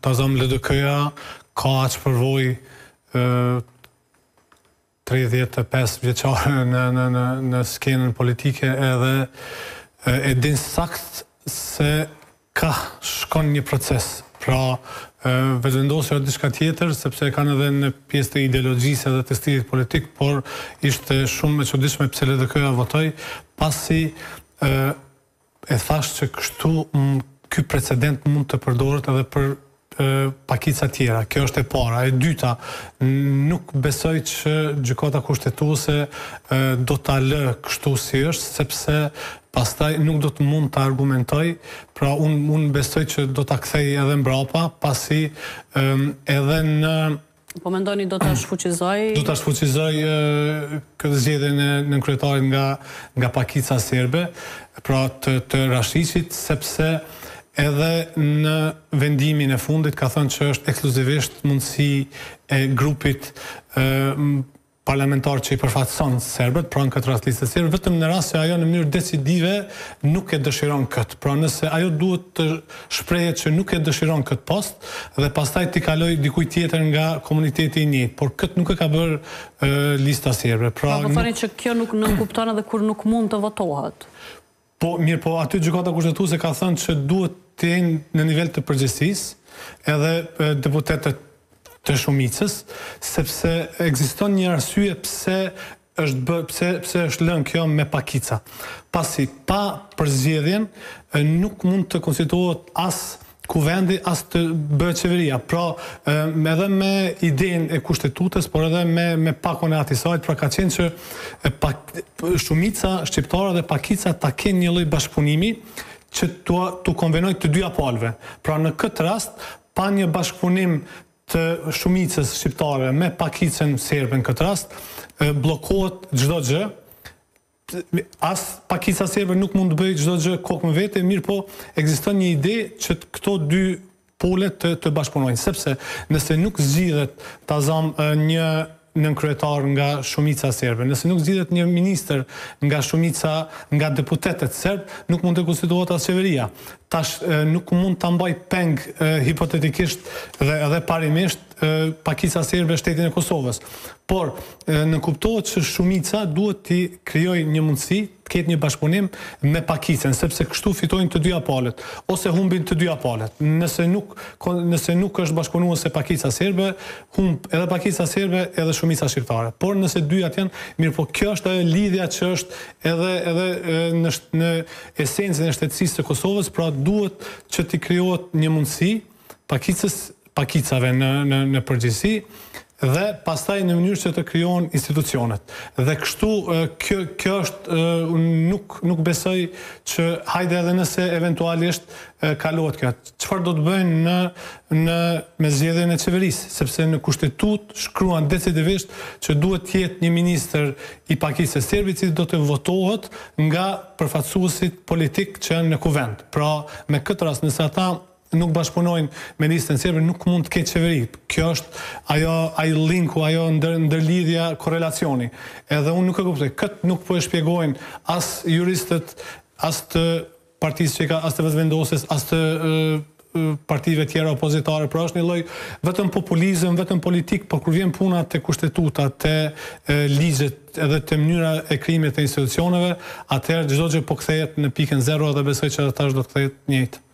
tazëm LDK-ja ka aq përvojë 35 vjeçare në skenën politike edhe e din sakt se ka shkon një proces. Pra, vetëvendosja është diçka tjetër, sepse kanë edhe në pjesë të ideologjisë edhe të stilit politik, por ishte shumë e çuditshme pse LDK-ja votoi, pasi e thash që ky precedent mund të përdoret edhe për pakica tjera. Kjo është e para. E dyta, nuk besoj që gjykata kushtetuese do ta lë kështu si është, sepse pastaj nuk do të mund të argumentoj, pra unë besoj që do ta kthej edhe mbrapa, pasi edhe në... Po mendoni do ta shfuqizoj? Do ta shfuqizoj këtë zgjedhje në kryetarin nga pakica serbe, pra të Rashiqit, sepse edhe në vendimin e fundit ka thënë që është ekskluzivisht mundësi e grupit parlamentar që i përfaqëson serbët, pra në këtë rast listë serbe, vetëm në rast se ajo në mënyrë decisive nuk e dëshiron këtë. Pra nëse ajo duhet të shprehet që nuk e dëshiron këtë post dhe pastaj t'i kaloj dikujt tjetër nga komuniteti i njëjtë, por këtë nuk e ka bërë lista serbe. Pra po thoni që kjo nuk kupton edhe kur nuk mund të votohet. Po, mirë, po aty gjykata kushtetuese ka thënë që duhet të jenë në nivel të përgjegjësisë edhe deputetët të shumicës, sepse ekziston një arsye pse është lënë kjo me pakica. Pasi pa përzgjedhjen nuk mund të konstituohet as kuvendi, as të bëhet qeveria. Pra, edhe me idenë e kushtetutës, por edhe me pakon e atisajt, pra ka qenë që shumica shqiptare dhe pakica ta kenë një lloj bashkëpunimi që tu konvenoj të dyja palëve. Pra, në këtë rast, pa një bashkëpunim të shumicës shqiptare me pakicën serbe në këtë rast, bllokohet çdo gjë. As pakica serbe nuk mund të bëjë çdo gjë kokë me vete, mirë po ekziston një ide që këto dy pole të bashkëpunojnë, sepse nëse nuk zgjidhet tazam një nënkryetar nga shumica serbe, nëse nuk zgjidhet një ministër nga shumica nga deputetët serb, nuk mund të konstituohet as qeveria. Tash nuk mund ta mbaj peng hipotetikisht dhe edhe parimisht pakica serbe shtetin e Kosovës. Por në kuptohet që shumica duhet t'i krijojë një mundësi të ketë një bashkëpunim me pakicën, sepse kështu fitojnë të dyja palët, ose humbin të dyja palët. Nëse nuk është bashkëpunuese pakica serbe, humb edhe pakica serbe edhe shumica shqiptare. Por nëse dyjat janë, mirë, po kjo është edhe lidhja që është edhe në esencën e shtetësisë së Kosovës, pra duhet që t'i krijohet një mundësi pakicave në përgjithësi, dhe pastaj në mënyrë që të krijohen institucionet. Dhe kështu, kjo është, nuk besoj që hajde edhe nëse eventualisht kalohet kjo. Çfarë do të bëjnë me zgjedhjen e qeverisë, sepse në kushtetut shkruan decisivisht që duhet të jetë një ministër i pakicës serbe i cili do të votohet nga përfaqësuesit politik që janë në kuvend. Pra, me këtë rast, nëse ata nuk bashkëpunojnë me listën serbe, nuk mund të ketë qeveri. Kjo është ai linku, ajo ndërlidhja, korrelacioni. Edhe unë nuk e kuptoj. Këtë nuk po e shpjegojnë as juristët, as të partisë që ka, as të vetëvendosjes, as të partive tjera opozitare. Pra është një lloj vetëm populizëm, vetëm politik, por kur vjen puna te kushtetuta, te ligjet edhe te mënyra e krijimit të institucioneve, atëherë çdo gjë po kthehet në pikën zero dhe besoj që ata do të kthehet njëjtë.